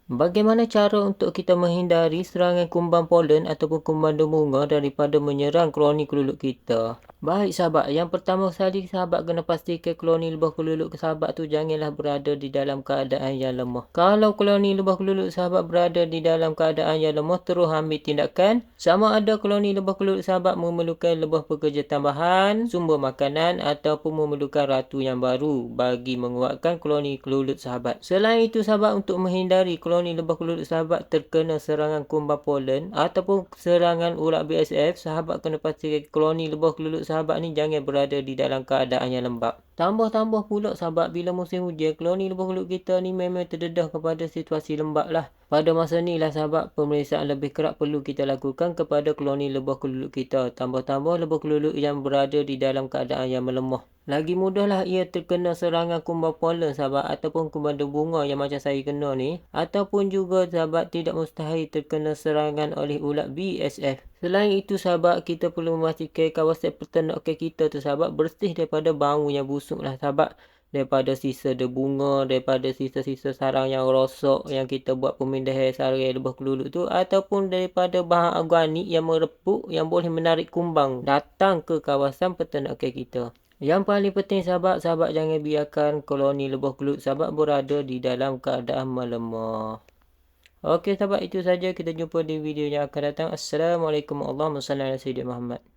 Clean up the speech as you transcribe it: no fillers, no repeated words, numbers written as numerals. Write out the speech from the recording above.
Bagaimana cara untuk kita menghindari serangan kumbang polen ataupun kumbang bunga daripada menyerang koloni keluluk kita? Baik sahabat, yang pertama sekali sahabat kena pastikan koloni lebah keluluk sahabat tu janganlah berada di dalam keadaan yang lemah. Kalau koloni lebah keluluk sahabat berada di dalam keadaan yang lemah, terus ambil tindakan. Sama ada koloni lebah keluluk sahabat memerlukan lebah pekerja tambahan, sumber makanan ataupun memerlukan ratu yang baru bagi menguatkan koloni keluluk sahabat. Selain itu sahabat, untuk menghindari koloni lebah keluluk sahabat terkena serangan kumbang polen ataupun serangan ulat BSF, sahabat kena pastikan koloni lebah keluluk sahabat ni jangan berada di dalam keadaan yang lembap. Tambah-tambah pula sahabat, bila musim hujan, koloni lebah keluluk kita ni memang terdedah kepada situasi lembap lah. Pada masa ni lah sahabat, pemeriksaan lebih kerap perlu kita lakukan kepada koloni lebah keluluk kita. Tambah-tambah lebah keluluk yang berada di dalam keadaan yang melemah, lagi mudahlah ia terkena serangan kumbang polen sahabat, ataupun kumbang bunga yang macam saya kena ni. Ataupun juga sahabat, tidak mustahil terkena serangan oleh ulat BSF. Selain itu sahabat, kita perlu memastikan kawasan peternakan kita tu sahabat bersih daripada bau yang busuk lah sahabat. Daripada sisa bunga, daripada sisa-sisa sarang yang rosak yang kita buat pemindahan sarang lebah keluluk tu, ataupun daripada bahan organik yang merepuk yang boleh menarik kumbang datang ke kawasan peternakan kita. Yang paling penting sahabat, sahabat jangan biarkan koloni lebah keluluk sahabat berada di dalam keadaan melemah. Okey sahabat, itu saja, kita jumpa di video yang akan datang. Assalamualaikum warahmatullahi wabarakatuh.